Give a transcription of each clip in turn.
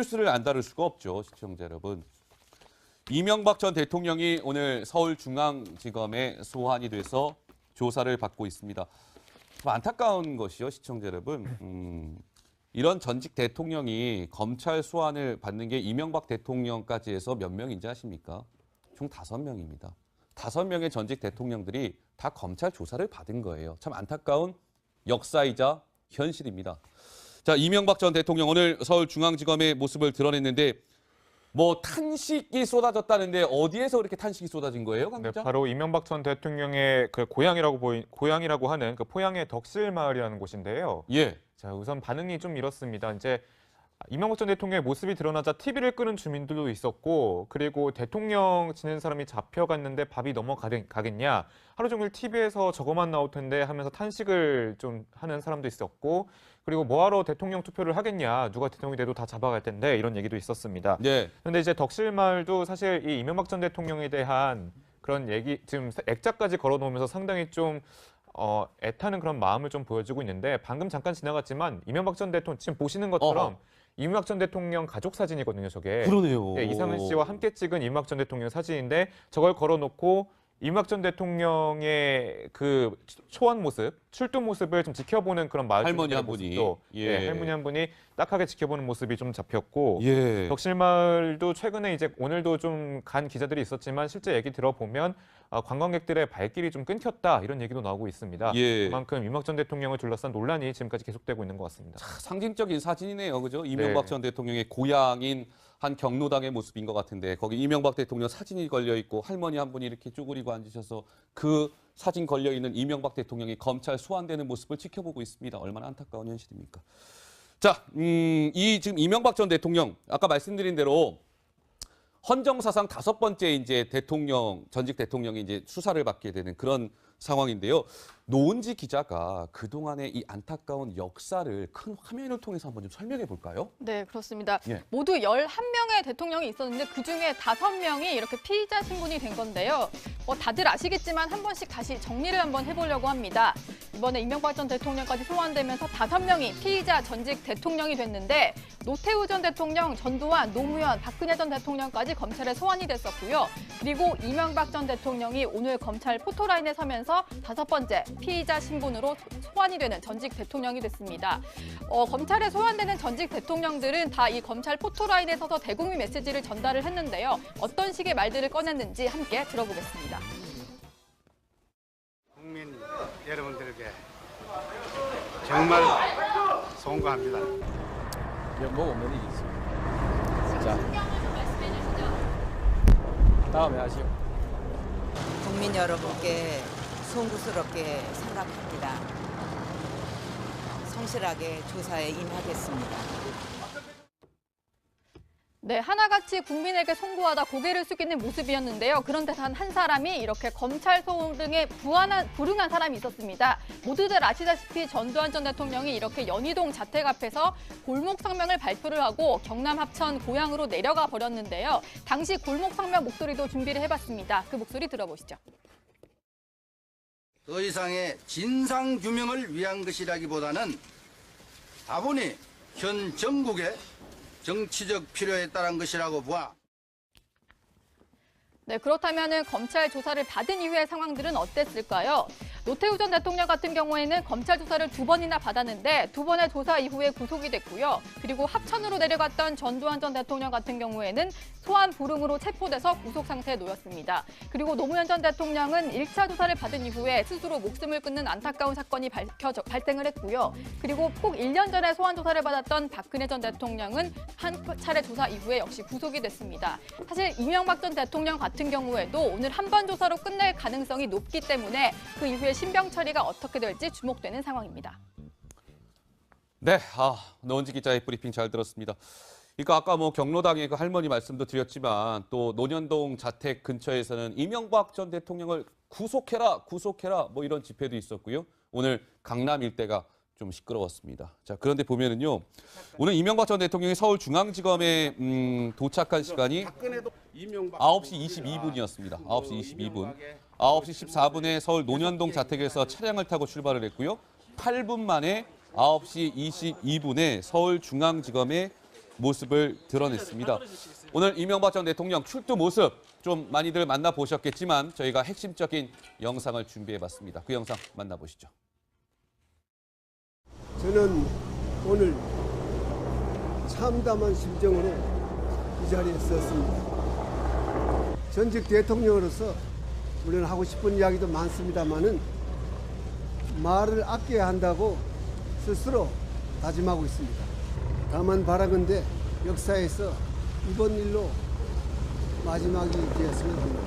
뉴스를 안 다룰 수가 없죠, 시청자 여러분. 이명박 전 대통령이 오늘 서울중앙지검에 소환이 돼서 조사를 받고 있습니다. 좀 안타까운 것이요, 시청자 여러분. 이런 전직 대통령이 검찰 소환을 받는 게 이명박 대통령까지 해서 몇 명인지 아십니까? 총 5명입니다. 5명의 전직 대통령들이 다 검찰 조사를 받은 거예요. 참 안타까운 역사이자 현실입니다. 자, 이명박 전 대통령 오늘 서울중앙지검의 모습을 드러냈는데 뭐 탄식이 쏟아졌다는데 어디에서 그렇게 탄식이 쏟아진 거예요, 강 기자? 네, 바로 이명박 전 대통령의 그 고향이라고 하는 그 포양의 덕실마을이라는 곳인데요. 예. 자, 우선 반응이 좀 이렇습니다. 이제 이명박 전 대통령의 모습이 드러나자 TV를 끄는 주민들도 있었고, 그리고 대통령 지낸 사람이 잡혀갔는데 밥이 넘어가겠냐, 하루 종일 TV에서 저거만 나올 텐데 하면서 탄식을 좀 하는 사람도 있었고, 그리고 뭐하러 대통령 투표를 하겠냐, 누가 대통령이 돼도 다 잡아갈 텐데, 이런 얘기도 있었습니다. 네. 그런데 이제 덕실마을도 사실 이 이명박 전 대통령에 대한 그런 얘기, 지금 액자까지 걸어놓으면서 상당히 좀 애타는 그런 마음을 좀 보여주고 있는데, 방금 잠깐 지나갔지만 이명박 전 대통령 지금 보시는 것처럼 이명박 전 대통령 가족 사진이거든요, 저게. 그러네요. 네, 이상은 씨와 함께 찍은 이명박 전 대통령 사진인데, 저걸 걸어놓고 이명박 전 대통령의 그 초원 모습, 출두 모습을 좀 지켜보는 그런 마을 할머니 한 분이, 분이. 예. 네, 할머니 한 분이 딱하게 지켜보는 모습이 좀 잡혔고, 예. 덕실마을도 최근에 이제 오늘도 좀 간 기자들이 있었지만 실제 얘기 들어보면 관광객들의 발길이 좀 끊겼다, 이런 얘기도 나오고 있습니다. 예. 그만큼 이명박 전 대통령을 둘러싼 논란이 지금까지 계속되고 있는 것 같습니다. 상징적인 사진이네요, 그죠? 이명박 네. 전 대통령의 고향인 한 경로당의 모습인 것 같은데 거기 이명박 대통령 사진이 걸려 있고 할머니 한 분이 이렇게 쭈그리고 앉으셔서 그 사진 걸려 있는 이명박 대통령이 검찰 소환되는 모습을 지켜보고 있습니다. 얼마나 안타까운 현실입니까? 자, 이 지금 이명박 전 대통령 아까 말씀드린 대로 헌정사상 5번째 이제 대통령, 전직 대통령이 이제 수사를 받게 되는 그런 상황인데요. 노은지 기자가 그동안의 이 안타까운 역사를 큰 화면을 통해서 한번 좀 설명해 볼까요? 네, 그렇습니다. 예. 모두 11명의 대통령이 있었는데 그중에 5명이 이렇게 피의자 신분이 된 건데요. 다들 아시겠지만 한 번씩 다시 정리를 한번 해보려고 합니다. 이번에 이명박 전 대통령까지 소환되면서 5명이 피의자 전직 대통령이 됐는데 노태우 전 대통령, 전두환, 노무현, 박근혜 전 대통령까지 검찰에 소환이 됐었고요. 그리고 이명박 전 대통령이 오늘 검찰 포토라인에 서면서 5번째 피의자 신분으로 소환이 되는 전직 대통령이 됐습니다. 검찰에 소환되는 전직 대통령들은 다 이 검찰 포토라인에 서서 대국민 메시지를 전달을 했는데요. 어떤 식의 말들을 꺼냈는지 함께 들어보겠습니다. 국민 여러분들에게 정말 송구합니다. 면목 없는 일이 있습니다. 자, 다음에 하시오. 국민 여러분께 송구스럽게 생각합니다. 성실하게 조사에 임하겠습니다. 네, 하나같이 국민에게 송구하다 고개를 숙이는 모습이었는데요. 그런데 단 한 사람이 이렇게 검찰 소환 등에 불응한 사람이 있었습니다. 모두들 아시다시피 전두환 전 대통령이 이렇게 연희동 자택 앞에서 골목 성명을 발표를 하고 경남 합천 고향으로 내려가 버렸는데요. 당시 골목 성명 목소리도 준비를 해봤습니다. 그 목소리 들어보시죠. 더 이상의 진상 규명을 위한 것이라기보다는 다분히 현 정국의 정치적 필요에 따른 것이라고 보아. 네, 그렇다면 검찰 조사를 받은 이후의 상황들은 어땠을까요? 노태우 전 대통령 같은 경우에는 검찰 조사를 2번이나 받았는데 2번의 조사 이후에 구속이 됐고요. 그리고 합천으로 내려갔던 전두환 전 대통령 같은 경우에는 소환 불응으로 체포돼서 구속 상태에 놓였습니다. 그리고 노무현 전 대통령은 1차 조사를 받은 이후에 스스로 목숨을 끊는 안타까운 사건이 발생을 했고요. 그리고 꼭 1년 전에 소환 조사를 받았던 박근혜 전 대통령은 한 차례 조사 이후에 역시 구속이 됐습니다. 사실 이명박 전 대통령 같은 경우에도 오늘 한 번 조사로 끝낼 가능성이 높기 때문에 그 이후에 신병 처리가 어떻게 될지 주목되는 상황입니다. 네, 노은지 기자의 브리핑 잘 들었습니다. 그러니까 아까 뭐 경로당의 그 할머니 말씀도 드렸지만 또 논현동 자택 근처에서는 이명박 전 대통령을 구속해라, 구속해라 뭐 이런 집회도 있었고요. 오늘 강남 일대가 좀 시끄러웠습니다. 자, 그런데 보면은요, 오늘 이명박 전 대통령이 서울중앙지검에 도착한 시간이 9시 22분이었습니다. 9시 22분. 9시 14분에 서울 논현동 자택에서 차량을 타고 출발을 했고요. 8분 만에 9시 22분에 서울중앙지검에 모습을 드러냈습니다. 오늘 이명박 전 대통령 출두 모습 좀 많이들 만나보셨겠지만 저희가 핵심적인 영상을 준비해봤습니다. 그 영상 만나보시죠. 저는 오늘 참담한 심정으로 이 자리에 섰습니다. 전직 대통령으로서 물론 하고 싶은 이야기도 많습니다만은 말을 아껴야 한다고 스스로 다짐하고 있습니다. 다만 바라건대 역사에서 이번 일로 마지막이 되었으면 합니다.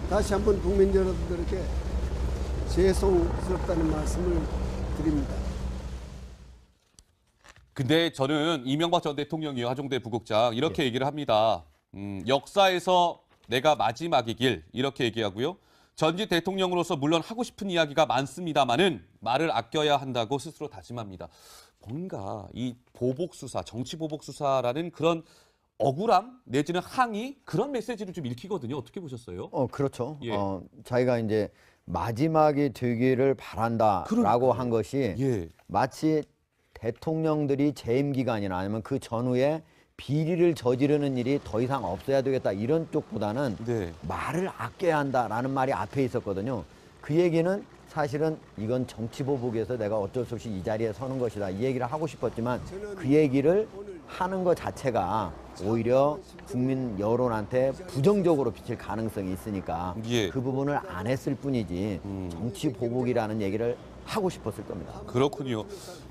다시 한번 국민 여러분들에게 죄송스럽다는 말씀을 드립니다. 근데 저는 이명박 전 대통령이 하종대 부국장 이렇게 얘기를 합니다. 역사에서 내가 마지막이길 이렇게 얘기하고요. 전직 대통령으로서 물론 하고 싶은 이야기가 많습니다만은 말을 아껴야 한다고 스스로 다짐합니다. 뭔가 이 보복수사, 정치 보복수사라는 그런 억울함 내지는 항의 그런 메시지를 좀 읽히거든요. 어떻게 보셨어요? 그렇죠. 예. 자기가 이제 마지막이 되기를 바란다라고 한 것이 예. 마치 대통령들이 재임 기간이나 아니면 그 전후에 비리를 저지르는 일이 더 이상 없어야 되겠다 이런 쪽보다는 네. 말을 아껴야 한다라는 말이 앞에 있었거든요. 그 얘기는 사실은 이건 정치 보복에서 내가 어쩔 수 없이 이 자리에 서는 것이다 이 얘기를 하고 싶었지만 그 얘기를 하는 것 자체가 오히려 국민 여론한테 부정적으로 비칠 가능성이 있으니까 예. 그 부분을 안 했을 뿐이지 정치 보복이라는 얘기를 하고 싶었을 겁니다. 그렇군요.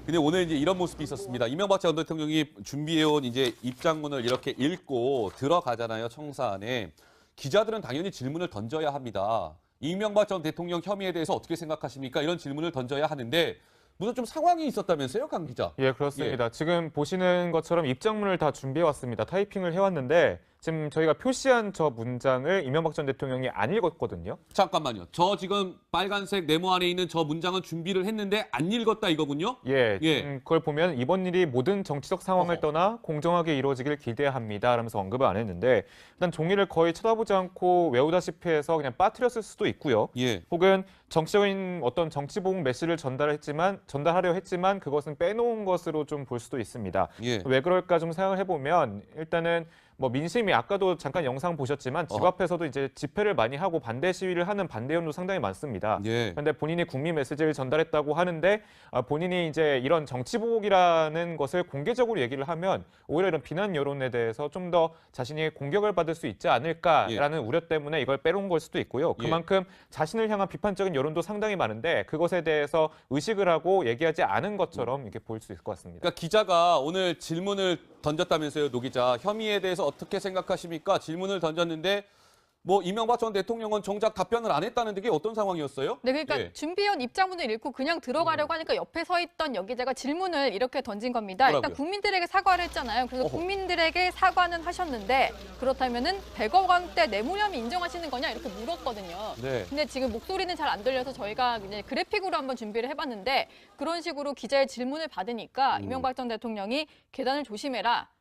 근데 오늘 이제 이런 모습이 있었습니다. 이명박 전 대통령이 준비해온 이제 입장문을 이렇게 읽고 들어가잖아요. 청사 안에. 기자들은 당연히 질문을 던져야 합니다. 이명박 전 대통령 혐의에 대해서 어떻게 생각하십니까? 이런 질문을 던져야 하는데 무슨 좀 상황이 있었다면서요, 강 기자? 예, 그렇습니다. 지금 보시는 것처럼 입장문을 다 준비해 왔습니다. 타이핑을 해왔는데 지금 저희가 표시한 저 문장을 이명박 전 대통령이 안 읽었거든요. 잠깐만요. 저 지금 빨간색 네모 안에 있는 저 문장은 준비를 했는데 안 읽었다 이거군요? 예, 예. 그걸 보면 이번 일이 모든 정치적 상황을 떠나 공정하게 이루어지길 기대합니다 라면서 언급을 안 했는데 일단 종이를 거의 쳐다보지 않고 외우다시피 해서 그냥 빠뜨렸을 수도 있고요. 예. 혹은 정치적인 어떤 정치보복 메시지를 전달하려 했지만 그것은 빼놓은 것으로 좀 볼 수도 있습니다. 예. 왜 그럴까 좀 생각을 해보면 일단은 뭐 민심이 아까도 잠깐 영상 보셨지만 집 앞에서도 이제 집회를 많이 하고 반대 시위를 하는 반대연도 상당히 많습니다. 예. 그런데 본인이 국민 메시지를 전달했다고 하는데 본인이 이제 이런 정치보복이라는 것을 공개적으로 얘기를 하면 오히려 이런 비난 여론에 대해서 좀 더 자신이 공격을 받을 수 있지 않을까라는 우려 때문에 이걸 빼놓은 걸 수도 있고요. 그만큼 자신을 향한 비판적인 여론도 상당히 많은데 그것에 대해서 의식을 하고 얘기하지 않은 것처럼 이렇게 보일 수 있을 것 같습니다. 그러니까 기자가 오늘 질문을 던졌다면서요, 노 기자. 혐의에 대해서 어떻게 생각하십니까? 질문을 던졌는데 뭐 이명박 전 대통령은 정작 답변을 안 했다는데 이게 어떤 상황이었어요? 네, 그러니까 예. 준비해온 입장문을 읽고 그냥 들어가려고 하니까 옆에 서 있던 여기자가 질문을 이렇게 던진 겁니다. 뭐라고요? 일단 국민들에게 사과를 했잖아요. 그래서 어허. 국민들에게 사과는 하셨는데 그렇다면은 100억 원대 뇌물혐의 인정하시는 거냐 이렇게 물었거든요. 네. 근데 지금 목소리는 잘 안 들려서 저희가 그냥 그래픽으로 한번 준비를 해봤는데 그런 식으로 기자의 질문을 받으니까 이명박 전 대통령이 계단을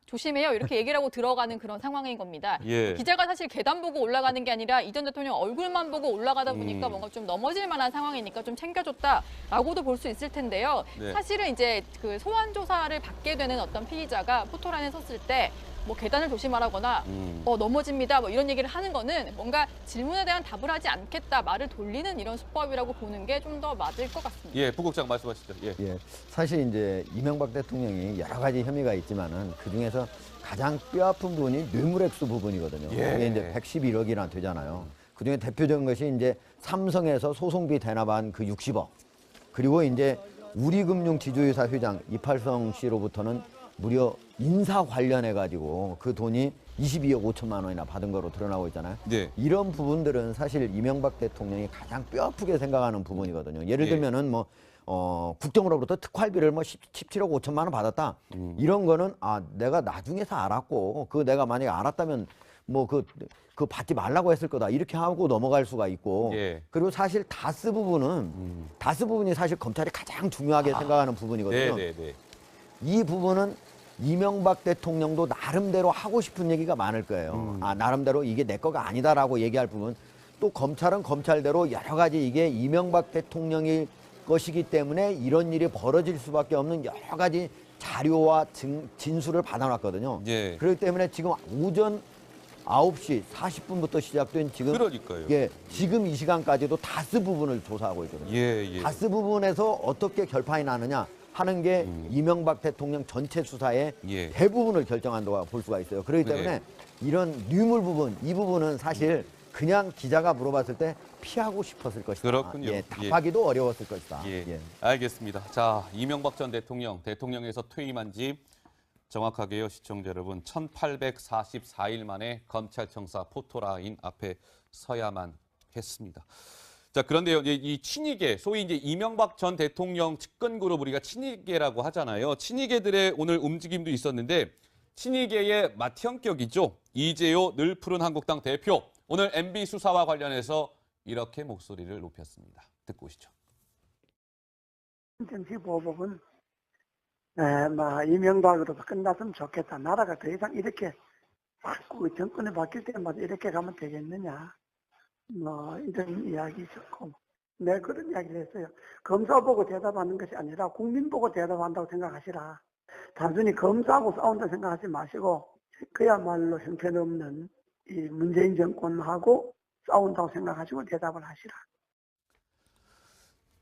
조심해요 이렇게 얘기를 하고 들어가는 그런 상황인 겁니다. 예. 기자가 사실 계단 보고 올라가는 게 아니라 이 전 대통령 얼굴만 보고 올라가다 보니까 뭔가 좀 넘어질 만한 상황이니까 좀 챙겨줬다라고도 볼 수 있을 텐데요. 네. 사실은 이제 그 소환 조사를 받게 되는 어떤 피의자가 포토라인에 섰을 때 뭐 계단을 조심하라거나 넘어집니다 뭐 이런 얘기를 하는 거는 뭔가 질문에 대한 답을 하지 않겠다 말을 돌리는 이런 수법이라고 보는 게 좀 더 맞을 것 같습니다. 예, 부국장 말씀하시죠. 예. 예, 사실 이제 이명박 대통령이 여러 가지 혐의가 있지만은 그 중에서 가장 뼈아픈 부분이 뇌물액수 부분이거든요. 예. 그게 이제 111억이나 되잖아요. 그 중에 대표적인 것이 이제 삼성에서 소송비 대납한 그 60억. 그리고 이제 우리금융지주회사 회장 이팔성 씨로부터는 무려 인사 관련해 가지고 그 돈이 22억 5천만 원이나 받은 거로 드러나고 있잖아요. 네. 이런 부분들은 사실 이명박 대통령이 가장 뼈아프게 생각하는 부분이거든요. 예를 예. 들면은 뭐 국정으로부터 특활비를 뭐 17억 5천만 원 받았다. 이런 거는 내가 나중에서 알았고 그 내가 만약에 알았다면 뭐 그 받지 말라고 했을 거다. 이렇게 하고 넘어갈 수가 있고. 예. 그리고 사실 다스 부분이 사실 검찰이 가장 중요하게 생각하는 부분이거든요. 네, 네, 네. 이 부분은 이명박 대통령도 나름대로 하고 싶은 얘기가 많을 거예요. 나름대로 이게 내 거가 아니다라고 얘기할 부분. 또 검찰은 검찰대로 여러 가지 이게 이명박 대통령의 것이기 때문에 이런 일이 벌어질 수밖에 없는 여러 가지 자료와 진술을 받아놨거든요. 예. 그렇기 때문에 지금 오전 9시 40분부터 시작된 지금 그러니까요. 예, 지금 이 시간까지도 다스 부분을 조사하고 있거든요. 예. 다스 부분에서 어떻게 결판이 나느냐 하는 게 이명박 대통령 전체 수사의 예. 대부분을 결정한다고 볼 수가 있어요. 그렇기 그래요. 때문에 이런 뇌물 부분, 이 부분은 사실 그냥 기자가 물어봤을 때 피하고 싶었을 것이다. 그렇군요. 예, 답하기도 어려웠을 것이다. 예. 알겠습니다. 자, 이명박 전 대통령에서 퇴임한 지 정확하게요, 시청자 여러분, 1844일 만에 검찰청사 포토라인 앞에 서야만 했습니다. 자, 그런데요, 이 친이계, 소위 이제 이명박 전 대통령 측근 그룹 우리가 친이계라고 하잖아요. 친이계들의 오늘 움직임도 있었는데 친이계의 맏형격이죠. 이재호 늘푸른 한국당 대표. 오늘 MB 수사와 관련해서 이렇게 목소리를 높였습니다. 듣고 오시죠. 정치보복은 이명박으로 끝났으면 좋겠다. 나라가 더 이상 이렇게 자꾸 정권이 바뀔 때마다 이렇게 가면 되겠느냐. 이런 이야기 있었고, 내가 그런 이야기를 했어요. 검사 보고 대답하는 것이 아니라 국민 보고 대답한다고 생각하시라. 단순히 검사하고 싸운다고 생각하지 마시고 그야말로 형편없는 이 문재인 정권하고 싸운다고 생각하시고 대답을 하시라.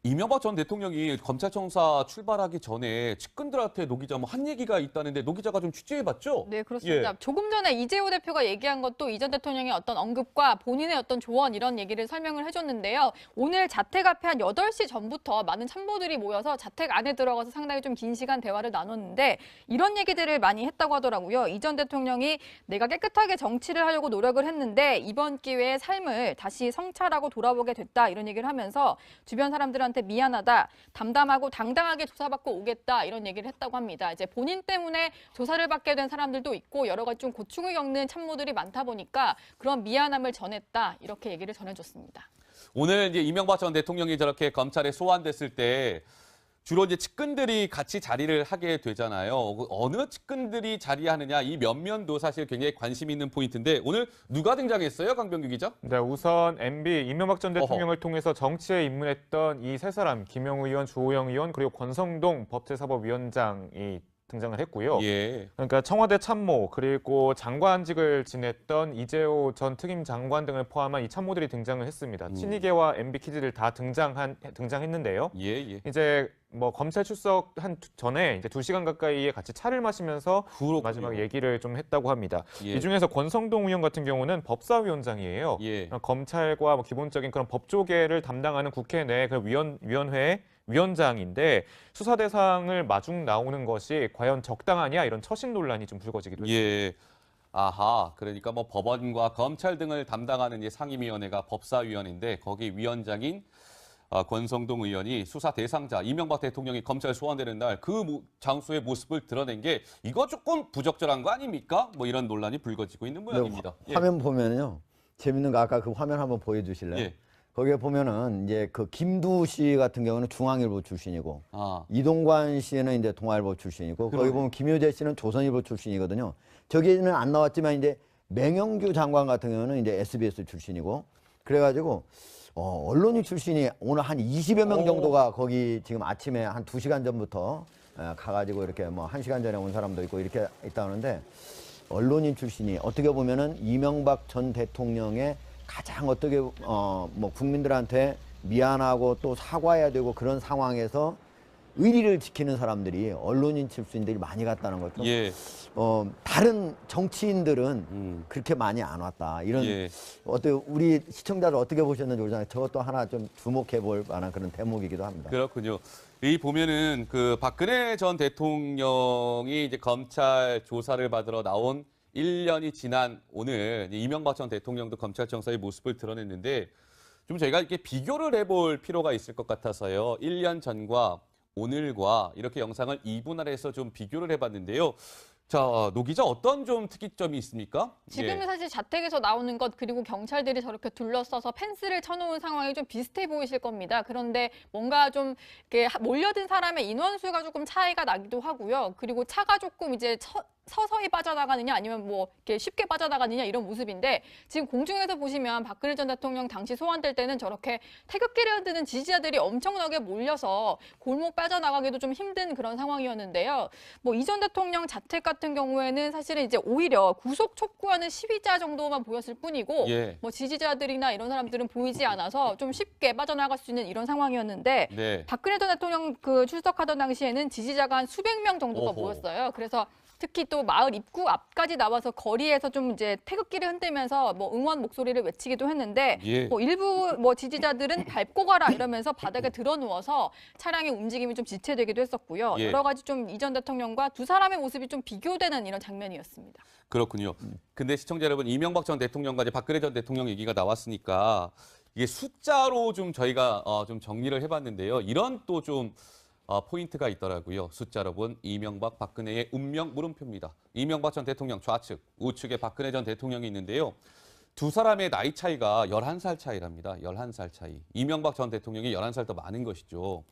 이명박 전 대통령이 검찰청사 출발하기 전에 측근들한테 노 기자 한 얘기가 있다는데 노 기자가 좀 취재해봤죠? 네, 그렇습니다. 조금 전에 이재호 대표가 얘기한 것도 이 전 대통령의 어떤 언급과 본인의 어떤 조언 이런 얘기를 설명을 해줬는데요. 오늘 자택 앞에 한 8시 전부터 많은 참모들이 모여서 자택 안에 들어가서 상당히 좀 긴 시간 대화를 나눴는데 이런 얘기들을 많이 했다고 하더라고요. 이 전 대통령이 내가 깨끗하게 정치를 하려고 노력을 했는데 이번 기회에 삶을 다시 성찰하고 돌아보게 됐다 이런 얘기를 하면서 주변 사람들한테 미안하다, 담담하고 당당하게 조사받고 오겠다 이런 얘기를 했다고 합니다. 이제 본인 때문에 조사를 받게 된 사람들도 있고 여러 가지 좀 고충을 겪는 참모들이 많다 보니까 그런 미안함을 전했다 이렇게 얘기를 전해줬습니다. 오늘 이제 이명박 전 대통령이 저렇게 검찰에 소환됐을 때 주로 이제 측근들이 같이 자리를 하게 되잖아요. 어느 측근들이 자리하느냐 이 면면도 사실 굉장히 관심 있는 포인트인데 오늘 누가 등장했어요, 강병규 기자? 네, 우선 MB 이명박 전 대통령을 통해서 정치에 입문했던 이 세 사람, 김영우 의원, 주호영 의원 그리고 권성동 법제사법위원장이 등장을 했고요. 예. 그러니까 청와대 참모 그리고 장관직을 지냈던 이재호 전 특임 장관 등을 포함한 이 참모들이 등장을 했습니다. 친이계와 MB 키즈들 다 등장했는데요. 예. 이제 검찰 출석한 전에 이제 2시간 가까이에 같이 차를 마시면서 그렇군요. 마지막 얘기를 좀 했다고 합니다. 예. 이 중에서 권성동 의원 같은 경우는 법사위원장이에요. 예. 검찰과 기본적인 그런 법조계를 담당하는 국회 내 그 위원회 위원장인데 수사 대상을 마중 나오는 것이 과연 적당하냐 이런 처신 논란이 좀 불거지기도 했습니다. 예. 아하, 그러니까 법원과 검찰 등을 담당하는 이제 상임위원회가 법사위원인데 거기 위원장인 권성동 의원이 수사 대상자 이명박 대통령이 검찰 소환되는 날 그 장소의 모습을 드러낸 게 이거 조금 부적절한 거 아닙니까? 이런 논란이 불거지고 있는 모양입니다. 화면 보면요. 재밌는 거 아까 그 화면 한번 보여주실래요? 예. 거기에 보면은 이제 그 김두 씨 같은 경우는 중앙일보 출신이고 이동관 씨는 이제 동아일보 출신이고 거기 보면 김효재 씨는 조선일보 출신이거든요. 저기는 안 나왔지만 이제 맹영규 장관 같은 경우는 이제 SBS 출신이고 그래가지고 언론인 출신이 오늘 한 20여 명 정도가 거기 지금 아침에 한 2시간 전부터 가가지고 이렇게 1시간 전에 온 사람도 있고 이렇게 있다는데 언론인 출신이 어떻게 보면은 이명박 전 대통령의 가장 어떻게 국민들한테 미안하고 또 사과해야 되고 그런 상황에서 의리를 지키는 사람들이 언론인 출신들이 많이 갔다는 거죠. 예. 다른 정치인들은 그렇게 많이 안 왔다. 이런 어때요? 우리 시청자들 어떻게 보셨는지 모르잖아요. 저것도 하나 좀 주목해 볼 만한 그런 대목이기도 합니다. 그렇군요. 이 보면은 그 박근혜 전 대통령이 이제 검찰 조사를 받으러 나온 1년이 지난 오늘 이명박 전 대통령도 검찰청사의 모습을 드러냈는데 좀 저희가 이렇게 비교를 해볼 필요가 있을 것 같아서요. 1년 전과 오늘과 이렇게 영상을 이분할해서 좀 비교를 해봤는데요. 자, 노 기자 어떤 좀 특이점이 있습니까? 지금은 사실 자택에서 나오는 것 그리고 경찰들이 저렇게 둘러싸서 펜스를 쳐놓은 상황이 좀 비슷해 보이실 겁니다. 그런데 뭔가 좀 이렇게 몰려든 사람의 인원수가 조금 차이가 나기도 하고요. 그리고 차가 조금 이제 서서히 빠져나가느냐 아니면 뭐 이렇게 쉽게 빠져나가느냐 이런 모습인데 지금 공중에서 보시면 박근혜 전 대통령 당시 소환될 때는 저렇게 태극기를 흔드는 지지자들이 엄청나게 몰려서 골목 빠져나가기도 좀 힘든 그런 상황이었는데요. 뭐 이 전 대통령 자택 같은 경우에는 사실은 이제 오히려 구속 촉구하는 시위자 정도만 보였을 뿐이고 예. 뭐 지지자들이나 이런 사람들은 보이지 않아서 좀 쉽게 빠져나갈 수 있는 이런 상황이었는데 네. 박근혜 전 대통령 그 출석하던 당시에는 지지자가 한 수백 명 정도가 오호. 모였어요. 그래서 특히 또 마을 입구 앞까지 나와서 거리에서 좀 이제 태극기를 흔들면서 뭐 응원 목소리를 외치기도 했는데 예. 뭐 일부 뭐 지지자들은 밟고 가라 이러면서 바닥에 들어 누워서 차량의 움직임이 좀 지체되기도 했었고요. 예. 여러 가지 좀 이 전 대통령과 두 사람의 모습이 좀 비교되는 이런 장면이었습니다. 그렇군요. 근데 시청자 여러분, 이명박 전 대통령과 이제 박근혜 전 대통령 얘기가 나왔으니까 이게 숫자로 좀 저희가 좀 정리를 해봤는데요. 이런 또 좀 포인트가 있더라고요. 숫자 여러분, 이명박, 박근혜의 운명 물음표입니다. 이명박 전 대통령 좌측, 우측에 박근혜 전 대통령이 있는데요. 두 사람의 나이 차이가 11살 차이랍니다. 11살 차이. 이명박 전 대통령이 11살 더 많은 것이죠.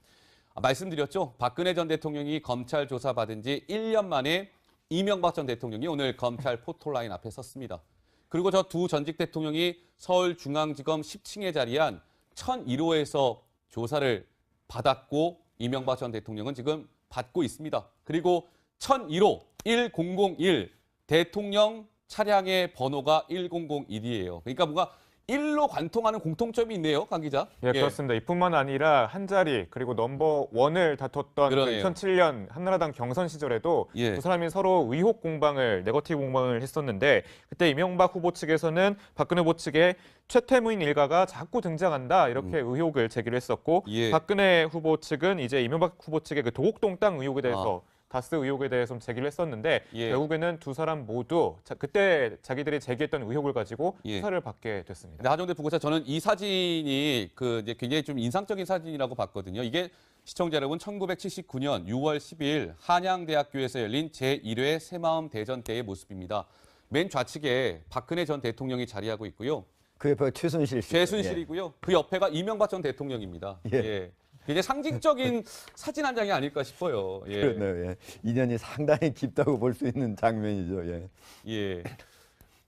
말씀드렸죠. 박근혜 전 대통령이 검찰 조사받은 지 1년 만에 이명박 전 대통령이 오늘 검찰 포토라인 앞에 섰습니다. 그리고 저 두 전직 대통령이 서울중앙지검 10층에 자리한 1001호에서 조사를 받았고 이명박 전 대통령은 지금 받고 있습니다. 그리고 1001호 1001 대통령 차량의 번호가 1001이에요. 그러니까 뭔가 1로 관통하는 공통점이 있네요, 강 기자. 예, 그렇습니다. 이뿐만 아니라 한 자리 그리고 넘버 원을 다퉜던 그 그러네요. 2007년 한나라당 경선 시절에도 예. 두 사람이 서로 의혹 공방을 네거티브 공방을 했었는데 그때 이명박 후보 측에서는 박근혜 후보 측에 최태무인 일가가 자꾸 등장한다 이렇게 의혹을 제기를 했었고 예. 박근혜 후보 측은 이제 이명박 후보 측의 그 도곡동 땅 의혹에 대해서 다스 의혹에 대해서 좀 제기를 했었는데 예. 결국에는 두 사람 모두 그때 자기들이 제기했던 의혹을 가지고 예. 수사를 받게 됐습니다. 근데 하정대 부고차 저는 이 사진이 그 이제 굉장히 좀 인상적인 사진이라고 봤거든요. 이게 시청자 여러분 1979년 6월 10일 한양대학교에서 열린 제1회 새마을 대전 때의 모습입니다. 맨 좌측에 박근혜 전 대통령이 자리하고 있고요. 그 옆에 최순실 씨. 최순실이고요. 그 옆에가 이명박 전 대통령입니다. 예. 예. 굉장히 상징적인 사진 한 장이 아닐까 싶어요. 예. 그렇네요. 예. 인연이 상당히 깊다고 볼 수 있는 장면이죠. 예. 예.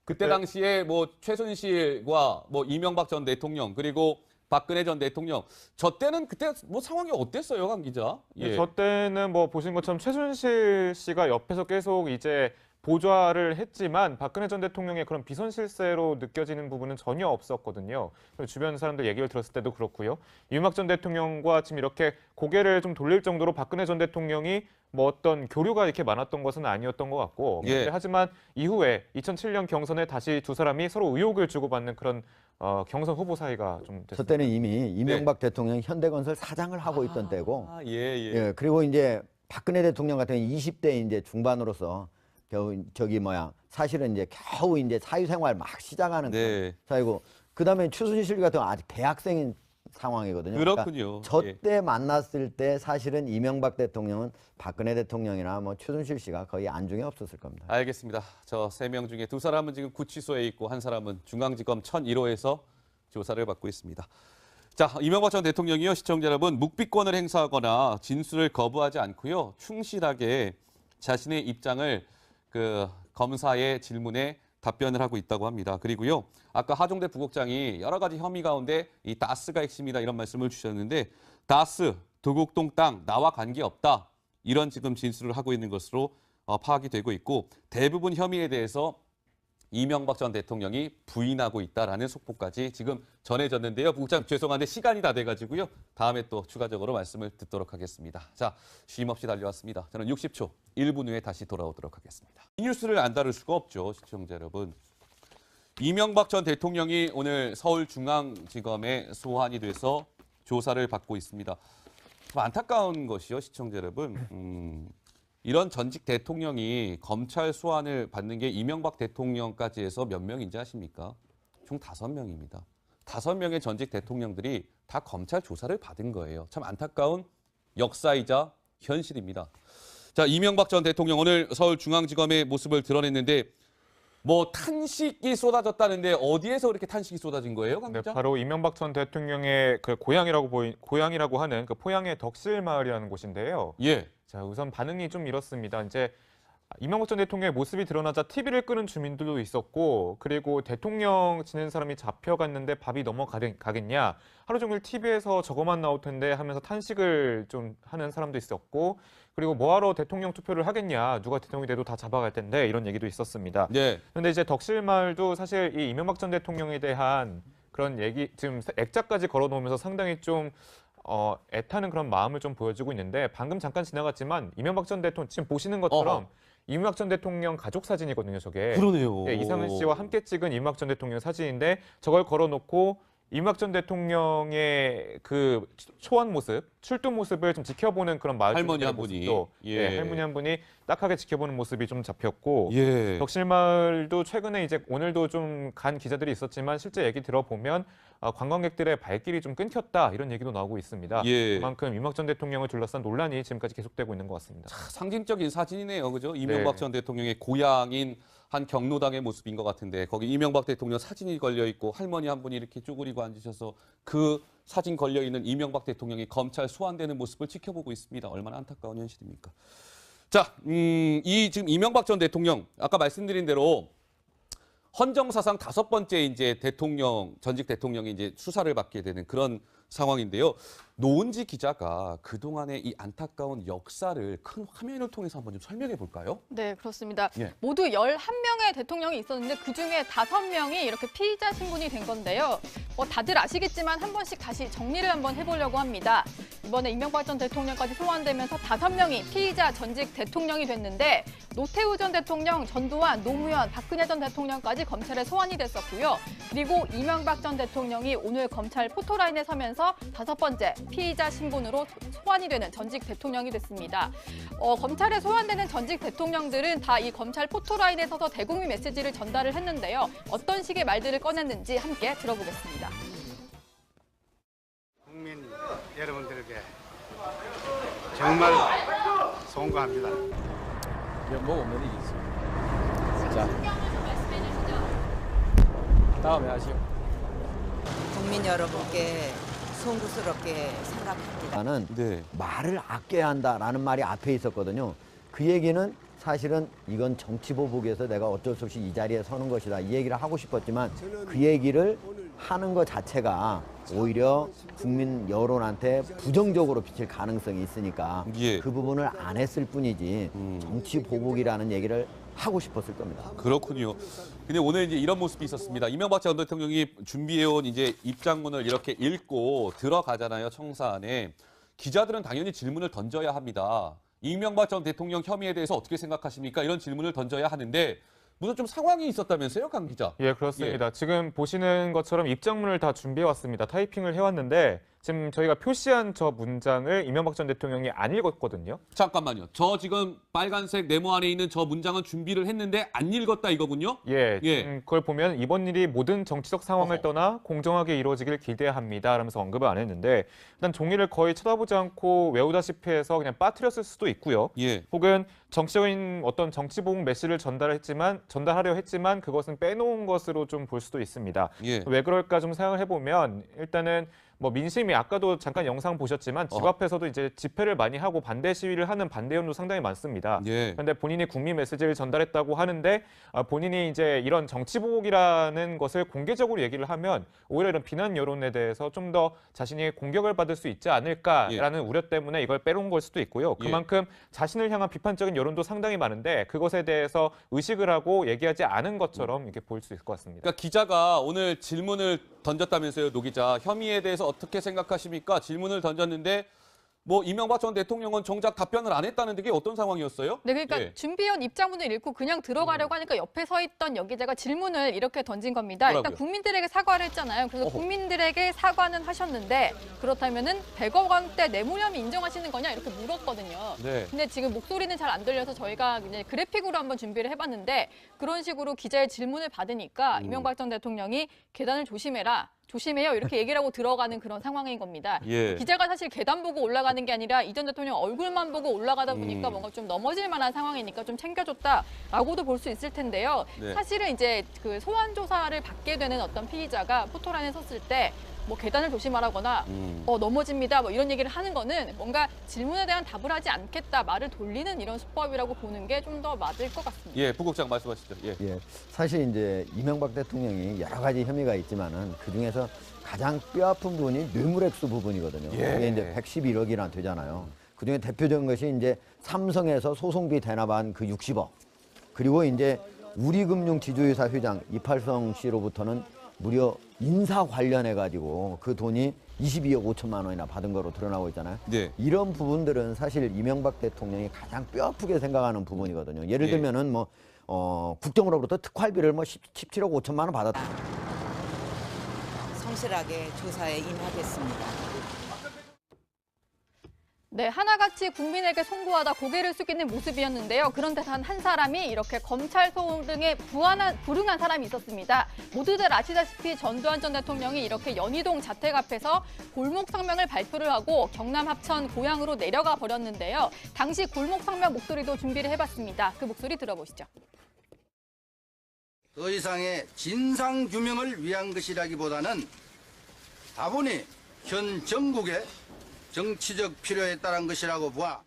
그때 당시에 뭐 최순실과 뭐 이명박 전 대통령 그리고 박근혜 전 대통령 저 때는 그때 뭐 상황이 어땠어요, 강 기자? 예. 저 때는 뭐 보신 것처럼 최순실 씨가 옆에서 계속 이제 보좌를 했지만 박근혜 전 대통령의 그런 비선 실세로 느껴지는 부분은 전혀 없었거든요. 주변 사람들 얘기를 들었을 때도 그렇고요. 이명박 전 대통령과 지금 이렇게 고개를 좀 돌릴 정도로 박근혜 전 대통령이 뭐 어떤 교류가 이렇게 많았던 것은 아니었던 것 같고 예. 하지만 이후에 2007년 경선에 다시 두 사람이 서로 의혹을 주고받는 그런 경선 후보 사이가 좀 됐습니다. 저 때는 이미 이명박 대통령 현대건설 사장을 하고 있던 때고, 아, 예, 예. 예, 그리고 이제 박근혜 대통령 같은 경우는 20대 이제 중반으로서 사실은 이제 겨우 이제 사회생활 막 시작하는 네. 사이고, 그다음에 최순실 같은 경우는 아직 대학생인 상황이거든요. 그렇군요. 저 예. 때 만났을 때 사실은 이명박 대통령은 박근혜 대통령이나 뭐 최순실 씨가 거의 안중에 없었을 겁니다. 알겠습니다. 저 3명 중에 두 사람은 지금 구치소에 있고 한 사람은 중앙지검 1001호에서 조사를 받고 있습니다. 자, 이명박 전 대통령이요, 시청자 여러분, 묵비권을 행사하거나 진술을 거부하지 않고요, 충실하게 자신의 입장을 그 검사의 질문에 답변을 하고 있다고 합니다. 그리고요, 아까 하종대 부국장이 여러 가지 혐의 가운데 이 다스가 핵심이다 이런 말씀을 주셨는데 다스, 도곡동 땅 나와 관계없다 이런 지금 진술을 하고 있는 것으로 파악이 되고 있고 대부분 혐의에 대해서 이명박 전 대통령이 부인하고 있다라는 속보까지 지금 전해졌는데요. 부국장 죄송한데 시간이 다 돼가지고요. 다음에 또 추가적으로 말씀을 듣도록 하겠습니다. 자, 쉼 없이 달려왔습니다. 저는 60초 1분 후에 다시 돌아오도록 하겠습니다. 이 뉴스를 안 다룰 수가 없죠, 시청자 여러분. 이명박 전 대통령이 오늘 서울중앙지검에 소환이 돼서 조사를 받고 있습니다. 좀 안타까운 것이요, 시청자 여러분. 이런 전직 대통령이 검찰 소환을 받는 게 이명박 대통령까지 해서 몇 명인지 아십니까? 총 5명입니다. 5명의 전직 대통령들이 다 검찰 조사를 받은 거예요. 참 안타까운 역사이자 현실입니다. 자, 이명박 전 대통령 오늘 서울중앙지검의 모습을 드러냈는데 뭐 탄식이 쏟아졌다는데 어디에서 그렇게 탄식이 쏟아진 거예요, 강 네, 기자? 바로 이명박 전 대통령의 그 고향이라고 하는 그 포항의 덕실마을이라는 곳인데요. 예. 자, 우선 반응이 좀 이렇습니다. 이제 이명박 전 대통령의 모습이 드러나자 TV를 끄는 주민들도 있었고, 그리고 대통령 지낸 사람이 잡혀갔는데 밥이 넘어가겠냐, 하루 종일 TV에서 저거만 나올 텐데 하면서 탄식을 좀 하는 사람도 있었고, 그리고 뭐하러 대통령 투표를 하겠냐, 누가 대통령이 돼도 다 잡아갈 텐데, 이런 얘기도 있었습니다. 네. 그런데 이제 덕실마을도 사실 이 이명박 전 대통령에 대한 그런 얘기, 지금 액자까지 걸어놓으면서 상당히 좀 애타는 그런 마음을 좀 보여주고 있는데, 방금 잠깐 지나갔지만 이명박 전 대통령 지금 보시는 것처럼 이명박 전 대통령 가족 사진이거든요, 저게. 그러네요. 예, 이상은 씨와 함께 찍은 이명박 전 대통령 사진인데, 저걸 걸어놓고 이명박 전 대통령의 그 초안 모습, 출두 모습을 좀 지켜보는 그런 마을 할머니 주민들의 한 분이. 모습도, 예. 할머니 한 분이 딱하게 지켜보는 모습이 좀 잡혔고, 예. 덕실마을도 최근에 이제 오늘도 좀 간 기자들이 있었지만 실제 얘기 들어보면 관광객들의 발길이 좀 끊겼다, 이런 얘기도 나오고 있습니다. 예. 그만큼 이명박 전 대통령을 둘러싼 논란이 지금까지 계속되고 있는 것 같습니다. 상징적인 사진이네요, 그죠? 이명박 네. 전 대통령의 고향인 한 경로당의 모습인 것 같은데, 거기 이명박 대통령 사진이 걸려 있고 할머니 한 분이 이렇게 쭈그리고 앉으셔서 그 사진 걸려 있는 이명박 대통령이 검찰 소환되는 모습을 지켜보고 있습니다. 얼마나 안타까운 현실입니까? 자, 이 지금 이명박 전 대통령, 아까 말씀드린 대로 헌정사상 5번째 이제 전직 대통령이 이제 수사를 받게 되는 그런 상황인데요. 노은지 기자가 그동안의 이 안타까운 역사를 큰 화면을 통해서 한번 좀 설명해 볼까요? 네, 그렇습니다. 예. 모두 11명의 대통령이 있었는데 그중에 5명이 이렇게 피의자 신분이 된 건데요. 다들 아시겠지만 한 번씩 다시 정리를 한번 해보려고 합니다. 이번에 이명박 전 대통령까지 소환되면서 5명이 피의자 전직 대통령이 됐는데, 노태우 전 대통령, 전두환, 노무현, 박근혜 전 대통령까지 검찰에 소환이 됐었고요. 그리고 이명박 전 대통령이 오늘 검찰 포토라인에 서면서 5번째 피의자 신분으로 소환이 되는 전직 대통령이 됐습니다. 검찰에 소환되는 전직 대통령들은 다 이 검찰 포토라인에 서서 대국민 메시지를 전달을 했는데요. 어떤 식의 말들을 꺼냈는지 함께 들어보겠습니다. 국민 여러분들에게 정말 송구합니다. 면목 없는 일이 있습니다. 자, 다음에 하시오. 국민 여러분께 송구스럽게 생각합니다. 나는 네. 말을 아껴야 한다라는 말이 앞에 있었거든요. 그 얘기는 사실은 이건 정치 보복에서 내가 어쩔 수 없이 이 자리에 서는 것이다, 이 얘기를 하고 싶었지만, 그 얘기를 하는 것 자체가 오히려 국민 여론한테 부정적으로 비칠 가능성이 있으니까 예. 그 부분을 안 했을 뿐이지 정치 보복이라는 얘기를 하고 싶었을 겁니다. 그렇군요. 근데 오늘 이제 이런 모습이 있었습니다. 이명박 전 대통령이 준비해온 이제 입장문을 이렇게 읽고 들어가잖아요, 청사 안에. 기자들은 당연히 질문을 던져야 합니다. 이명박 전 대통령 혐의에 대해서 어떻게 생각하십니까? 이런 질문을 던져야 하는데, 무슨 좀 상황이 있었다면서요, 강 기자? 예, 그렇습니다. 지금 보시는 것처럼 입장문을 다 준비해왔습니다. 타이핑을 해왔는데, 지금 저희가 표시한 저 문장을 이명박 전 대통령이 안 읽었거든요. 잠깐만요. 저 지금 빨간색 네모 안에 있는 저 문장은 준비를 했는데 안 읽었다 이거군요? 예, 예. 그걸 보면 이번 일이 모든 정치적 상황을 떠나 공정하게 이루어지길 기대합니다 라면서 언급을 안 했는데, 일단 종이를 거의 쳐다보지 않고 외우다시피 해서 그냥 빠뜨렸을 수도 있고요. 예. 혹은 정치적인 어떤 정치보복 메시지를 전달하려 했지만 그것은 빼놓은 것으로 좀 볼 수도 있습니다. 예. 왜 그럴까 좀 생각을 해보면, 일단은 뭐 민심이 아까도 잠깐 영상 보셨지만 집 앞에서도 이제 집회를 많이 하고 반대 시위를 하는 반대연도 상당히 많습니다. 예. 그런데 본인이 국민 메시지를 전달했다고 하는데, 본인이 이제 이런 정치 보복이라는 것을 공개적으로 얘기를 하면 오히려 이런 비난 여론에 대해서 좀 더 자신이 공격을 받을 수 있지 않을까라는 우려 때문에 이걸 빼놓은 걸 수도 있고요. 그만큼 자신을 향한 비판적인 여론도 상당히 많은데 그것에 대해서 의식을 하고 얘기하지 않은 것처럼 이렇게 보일 수 있을 것 같습니다. 그러니까 기자가 오늘 질문을 던졌다면서요, 노 기자. 혐의에 대해서 어떻게 생각하십니까? 질문을 던졌는데 뭐 이명박 전 대통령은 정작 답변을 안 했다는데 그게 어떤 상황이었어요? 네, 그러니까 예. 준비해온 입장문을 읽고 그냥 들어가려고 하니까 옆에 서 있던 여기자가 질문을 이렇게 던진 겁니다. 뭐라고요? 일단 국민들에게 사과를 했잖아요. 그래서 국민들에게 사과는 하셨는데, 그렇다면은 100억 원대 뇌물혐의 인정하시는 거냐 이렇게 물었거든요. 네. 근데 지금 목소리는 잘 안 들려서 저희가 이제 그래픽으로 한번 준비를 해봤는데, 그런 식으로 기자의 질문을 받으니까 이명박 전 대통령이 계단을 조심해요 이렇게 얘기를 하고 들어가는 그런 상황인 겁니다. 예. 기자가 사실 계단 보고 올라가는 게 아니라 이 전 대통령 얼굴만 보고 올라가다 보니까 뭔가 좀 넘어질 만한 상황이니까 좀 챙겨줬다라고도 볼 수 있을 텐데요. 네. 사실은 이제 그 소환 조사를 받게 되는 어떤 피의자가 포토라인에 섰을 때 뭐 계단을 조심하라거나 넘어집니다 뭐 이런 얘기를 하는 거는 뭔가 질문에 대한 답을 하지 않겠다, 말을 돌리는 이런 수법이라고 보는 게 좀 더 맞을 것 같습니다. 예, 부국장 말씀하시죠. 예. 예, 사실 이제 이명박 대통령이 여러 가지 혐의가 있지만은 그 중에서 가장 뼈아픈 부분이 뇌물액수 부분이거든요. 예. 그게 이제 111억이나 되잖아요. 그 중에 대표적인 것이 이제 삼성에서 소송비 대납한 그 60억. 그리고 이제 우리금융지주회사 회장 이팔성 씨로부터는 무려 인사 관련해가지고 그 돈이 22억 5천만 원이나 받은 거로 드러나고 있잖아요. 네. 이런 부분들은 사실 이명박 대통령이 가장 뼈아프게 생각하는 부분이거든요. 예를 예. 들면은 뭐 국정으로부터 특활비를 뭐 17억 5천만 원 받았다. 성실하게 조사에 임하겠습니다. 네, 하나같이 국민에게 송구하다 고개를 숙이는 모습이었는데요. 그런데 단 한 사람이 이렇게 검찰 소송 등에 불응한 사람이 있었습니다. 모두들 아시다시피 전두환 전 대통령이 이렇게 연희동 자택 앞에서 골목 성명을 발표를 하고 경남 합천 고향으로 내려가 버렸는데요. 당시 골목 성명 목소리도 준비를 해봤습니다. 그 목소리 들어보시죠. 더 이상의 진상 규명을 위한 것이라기보다는 다분히 현 정국의 정치적 필요에 따른 것이라고 보아.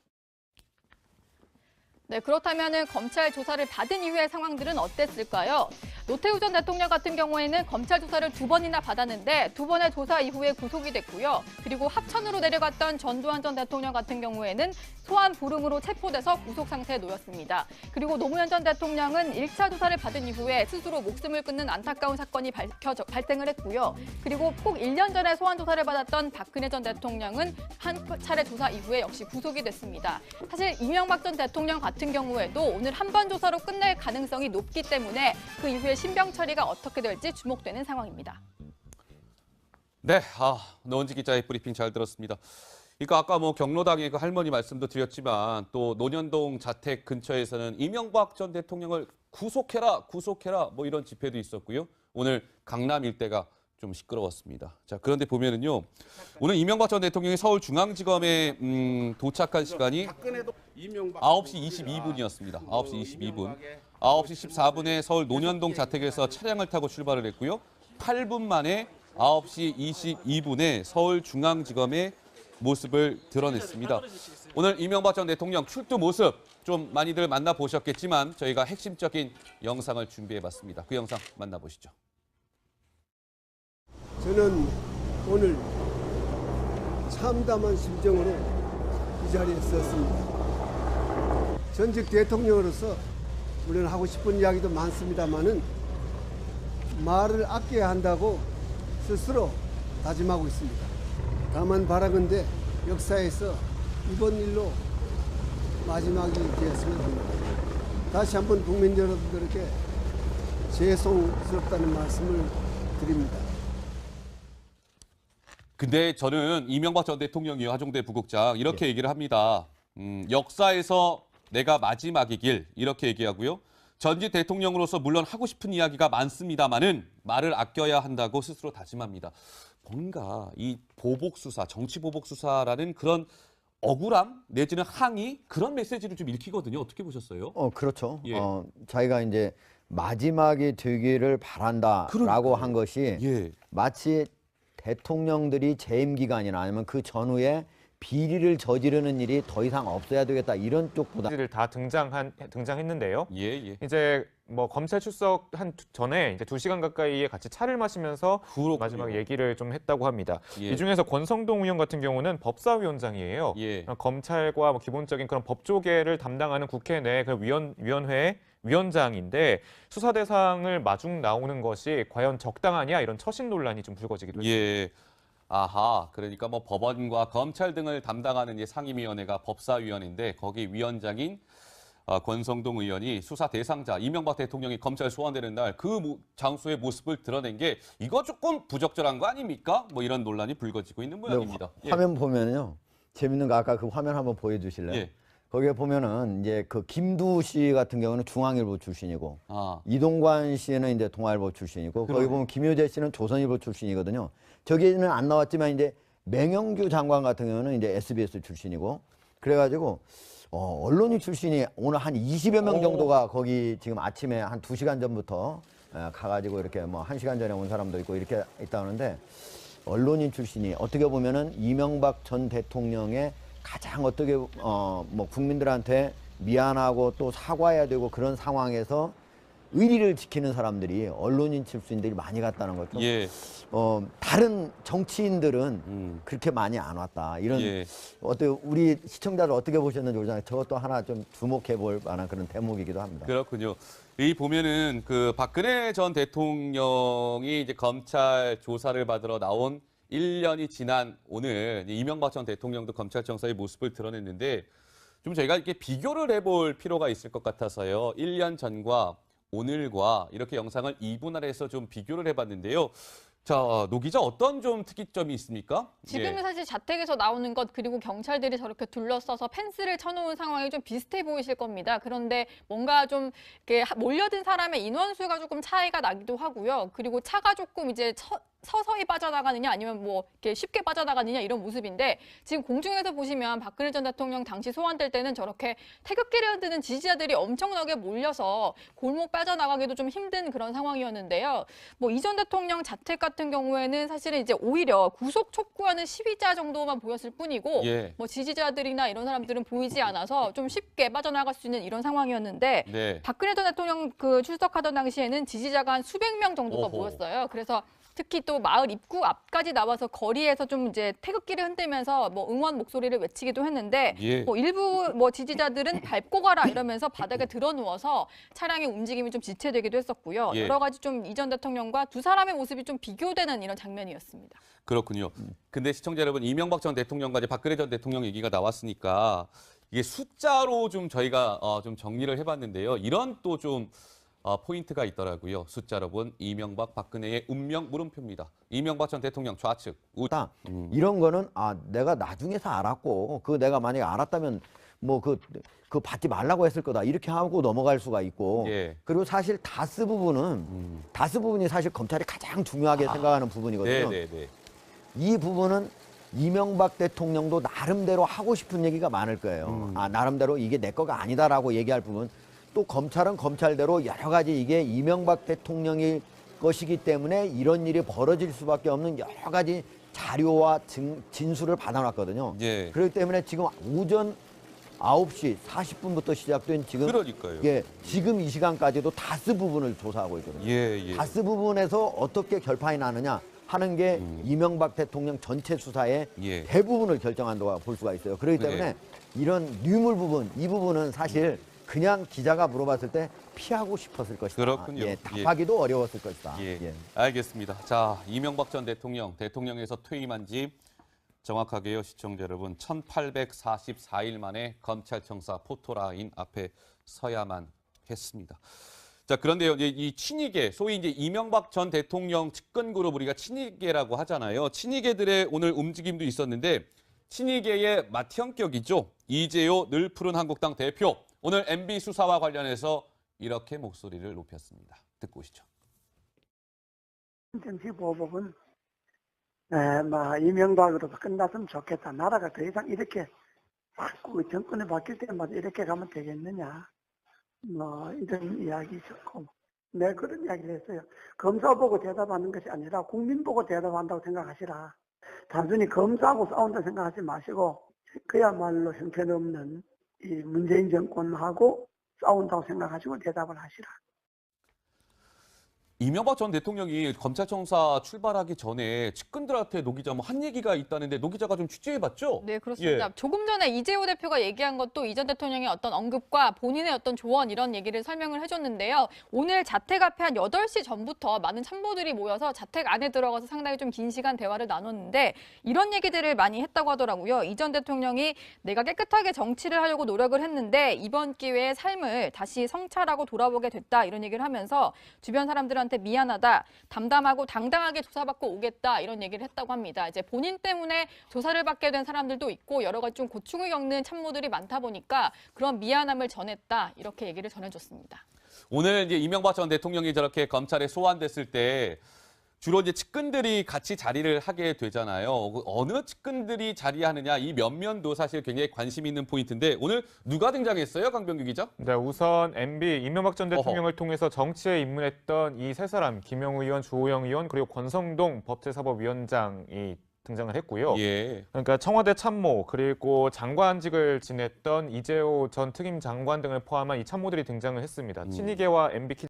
네, 그렇다면 검찰 조사를 받은 이후의 상황들은 어땠을까요? 노태우 전 대통령 같은 경우에는 검찰 조사를 2번이나 받았는데 2번의 조사 이후에 구속이 됐고요. 그리고 합천으로 내려갔던 전두환 전 대통령 같은 경우에는 소환 불응으로 체포돼서 구속 상태에 놓였습니다. 그리고 노무현 전 대통령은 1차 조사를 받은 이후에 스스로 목숨을 끊는 안타까운 사건이 발생을 했고요. 그리고 꼭 1년 전에 소환 조사를 받았던 박근혜 전 대통령은 한 차례 조사 이후에 역시 구속이 됐습니다. 사실 이명박 전 대통령 같은 경우에도 오늘 한 번 조사로 끝낼 가능성이 높기 때문에 그 이후에 신병 처리가 어떻게 될지 주목되는 상황입니다. 네, 노은지 기자의 브리핑 잘 들었습니다. 그러니까 아까 뭐 경로당의 그 할머니 말씀도 드렸지만 또 논현동 자택 근처에서는 이명박 전 대통령을 구속해라 뭐 이런 집회도 있었고요. 오늘 강남 일대가 좀 시끄러웠습니다. 자, 그런데 보면은요, 오늘 이명박 전 대통령이 서울중앙지검에 도착한 시간이 9시 22분이었습니다. 9시 22분. 9시 14분에 서울 논현동 자택에서 차량을 타고 출발을 했고요. 8분 만에 9시 22분에 서울중앙지검의 모습을 드러냈습니다. 오늘 이명박 전 대통령 출두 모습 좀 많이들 만나보셨겠지만 저희가 핵심적인 영상을 준비해봤습니다. 그 영상 만나보시죠. 저는 오늘 참담한 심정으로 이 자리에 섰습니다. 전직 대통령으로서 물론 하고 싶은 이야기도 많습니다만은 말을 아껴야 한다고 스스로 다짐하고 있습니다. 다만 바라건대 역사에서 이번 일로 마지막이 되었으면 합니다. 다시 한번 국민 여러분들에게 죄송스럽다는 말씀을 드립니다. 근데 저는 이명박 전 대통령이요, 하종대 부국장 이렇게 얘기를 합니다. 역사에서 내가 마지막이길 이렇게 얘기하고요. 전직 대통령으로서 물론 하고 싶은 이야기가 많습니다만은 말을 아껴야 한다고 스스로 다짐합니다. 뭔가 이 보복 수사, 정치 보복 수사라는 그런 억울함 내지는 항의 그런 메시지를 좀 읽히거든요. 어떻게 보셨어요? 그렇죠. 예. 자기가 이제 마지막이 되기를 바란다라고 한 것이 예. 마치 대통령들이 재임 기간이나 아니면 그 전후에 비리를 저지르는 일이 더 이상 없어야 되겠다 이런 쪽보다 다 등장했는데요. 예. 이제 뭐 검찰 출석 전에 이제 2시간 가까이에 같이 차를 마시면서 그렇군요. 마지막 얘기를 좀 했다고 합니다. 예. 이 중에서 권성동 의원 같은 경우는 법사위원장이에요. 예. 검찰과 뭐 기본적인 그런 법조계를 담당하는 국회 내 그 위원회 위원장인데 수사 대상을 마중 나오는 것이 과연 적당하냐 이런 처신 논란이 좀 불거지기도 했습니다. 예. 아하, 그러니까 뭐 법원과 검찰 등을 담당하는 이 상임위원회가 법사위원회인데 거기 위원장인 권성동 의원이 수사 대상자 이명박 대통령이 검찰 소환되는 날 그 장소의 모습을 드러낸 게 이거 조금 부적절한 거 아닙니까? 뭐 이런 논란이 불거지고 있는 모양입니다. 화면 보면요 재밌는 거 아까 그 화면 한번 보여주실래요? 예. 거기에 보면은 이제 그 김두 씨 같은 경우는 중앙일보 출신이고 이동관 씨는 이제 동아일보 출신이고 거기 보면 김효재 씨는 조선일보 출신이거든요. 저기는 안 나왔지만 이제 맹영규 장관 같은 경우는 이제 SBS 출신이고 그래가지고 언론인 출신이 오늘 한 20여 명 정도가 거기 지금 아침에 한 2시간 전부터 가가지고 이렇게 뭐 1시간 전에 온 사람도 있고 이렇게 있다는데 언론인 출신이 어떻게 보면은 이명박 전 대통령의 가장 어떻게 뭐 국민들한테 미안하고 또 사과해야 되고 그런 상황에서 의리를 지키는 사람들이 언론인 출신들이 많이 갔다는 거죠. 예. 다른 정치인들은 그렇게 많이 안 왔다. 이런 예. 어떻게 우리 시청자들 어떻게 보셨는지 모르잖아요. 저것도 하나 좀 주목해 볼 만한 그런 대목이기도 합니다. 그렇군요. 이 보면은 그 박근혜 전 대통령이 이제 검찰 조사를 받으러 나온 1년이 지난 오늘 이명박 전 대통령도 검찰청사의 모습을 드러냈는데 좀 저희가 이렇게 비교를 해볼 필요가 있을 것 같아서요. 1년 전과 오늘과 이렇게 영상을 이분할해서 좀 비교를 해봤는데요. 자, 노 기자 어떤 좀 특이점이 있습니까? 지금은 예. 사실 자택에서 나오는 것 그리고 경찰들이 저렇게 둘러싸서 펜스를 쳐놓은 상황이 좀 비슷해 보이실 겁니다. 그런데 뭔가 좀 이렇게 몰려든 사람의 인원수가 조금 차이가 나기도 하고요. 그리고 차가 조금 이제 서서히 빠져나가느냐 아니면 뭐 이렇게 쉽게 빠져나가느냐 이런 모습인데 지금 공중에서 보시면 박근혜 전 대통령 당시 소환될 때는 저렇게 태극기를 흔드는 지지자들이 엄청나게 몰려서 골목 빠져나가기도 좀 힘든 그런 상황이었는데요. 뭐 이 전 대통령 자택 같은 경우에는 사실은 이제 오히려 구속 촉구하는 시위자 정도만 보였을 뿐이고 예. 뭐 지지자들이나 이런 사람들은 보이지 않아서 좀 쉽게 빠져나갈 수 있는 이런 상황이었는데 네. 박근혜 전 대통령 그 출석하던 당시에는 지지자가 한 수백 명 정도가 오호. 모였어요. 그래서 특히 또 마을 입구 앞까지 나와서 거리에서 좀 이제 태극기를 흔들면서 뭐 응원 목소리를 외치기도 했는데 예. 뭐 일부 뭐 지지자들은 밟고 가라 이러면서 바닥에 들어 누워서 차량의 움직임이 좀 지체되기도 했었고요. 예. 여러 가지 좀 이 전 대통령과 두 사람의 모습이 좀 비교되는 이런 장면이었습니다. 그렇군요. 근데 시청자 여러분, 이명박 전 대통령과 이제 박근혜 전 대통령 얘기가 나왔으니까 이게 숫자로 좀 저희가 좀 정리를 해봤는데요. 이런 또 좀 포인트가 있더라고요. 숫자 여러분, 이명박, 박근혜의 운명 물음표입니다. 이명박 전 대통령 좌측, 우측. 이런 거는 내가 나중에서 알았고 내가 만약에 알았다면 뭐 그 받지 말라고 했을 거다 이렇게 하고 넘어갈 수가 있고 예. 그리고 사실 다스 부분이 사실 검찰이 가장 중요하게 생각하는 부분이거든요. 네네네. 이 부분은 이명박 대통령도 나름대로 하고 싶은 얘기가 많을 거예요. 나름대로 이게 내 거가 아니다라고 얘기할 부분. 또 검찰은 검찰대로 여러 가지 이게 이명박 대통령의 것이기 때문에 이런 일이 벌어질 수밖에 없는 여러 가지 자료와 진술을 받아놨거든요. 예. 그렇기 때문에 지금 오전 9시 40분부터 시작된 지금 그러니까요. 예, 지금 이 시간까지도 다스 부분을 조사하고 있거든요. 예. 다스 부분에서 어떻게 결판이 나느냐 하는 게 이명박 대통령 전체 수사의 예. 대부분을 결정한다고 볼 수가 있어요. 그렇기 때문에 이런 뇌물 부분, 이 부분은 사실 그냥 기자가 물어봤을 때 피하고 싶었을 것이다. 그렇군요. 예, 답하기도 어려웠을 것이다. 예. 알겠습니다. 자, 이명박 전 대통령에서 퇴임한 지 정확하게요, 시청자 여러분, 1844일 만에 검찰청사 포토라인 앞에 서야만 했습니다. 자, 그런데요, 이제 이 친이계, 소위 이제 이명박 전 대통령 측근 그룹 우리가 친이계라고 하잖아요. 친이계들의 오늘 움직임도 있었는데 친이계의 맏형격이죠. 이재호 늘 푸른 한국당 대표. 오늘 MB 수사와 관련해서 이렇게 목소리를 높였습니다. 듣고 오시죠. 정치보복은 이명박으로 끝났으면 좋겠다. 나라가 더 이상 이렇게 자꾸 정권이 바뀔 때마다 이렇게 가면 되겠느냐. 이런 이야기 있었고, 내가 그런 이야기를 했어요. 검사 보고 대답하는 것이 아니라 국민 보고 대답한다고 생각하시라. 단순히 검사하고 싸운다 생각하지 마시고, 그야말로 형편없는 이 문재인 정권하고 싸운다고 생각하시고 대답을 하시라. 이명박 전 대통령이 검찰청사 출발하기 전에 측근들한테 노 기자 뭐 한 얘기가 있다는데 노 기자가 좀 취재해봤죠? 네, 그렇습니다. 예. 조금 전에 이재호 대표가 얘기한 것도 이 전 대통령의 어떤 언급과 본인의 어떤 조언 이런 얘기를 설명을 해줬는데요. 오늘 자택 앞에 한 8시 전부터 많은 참모들이 모여서 자택 안에 들어가서 상당히 좀 긴 시간 대화를 나눴는데 이런 얘기들을 많이 했다고 하더라고요. 이 전 대통령이 내가 깨끗하게 정치를 하려고 노력을 했는데 이번 기회에 삶을 다시 성찰하고 돌아보게 됐다 이런 얘기를 하면서 주변 사람들한테 미안하다, 담담하고 당당하게 조사받고 오겠다 이런 얘기를 했다고 합니다. 이제 본인 때문에 조사를 받게 된 사람들도 있고 여러 가지 좀 고충을 겪는 참모들이 많다 보니까 그런 미안함을 전했다 이렇게 얘기를 전해줬습니다. 오늘 이제 이명박 전 대통령이 저렇게 검찰에 소환됐을 때 주로 이제 측근들이 같이 자리를 하게 되잖아요. 어느 측근들이 자리하느냐 이 면면도 사실 굉장히 관심 있는 포인트인데 오늘 누가 등장했어요, 강병규 기자? 네, 우선 MB 이명박 전 어허. 대통령을 통해서 정치에 입문했던 이 세 사람, 김영우 의원, 주호영 의원, 그리고 권성동 법제사법위원장이 등장을 했고요. 예. 그러니까 청와대 참모 그리고 장관직을 지냈던 이재호 전 특임 장관 등을 포함한 이 참모들이 등장을 했습니다. 친이계와 MB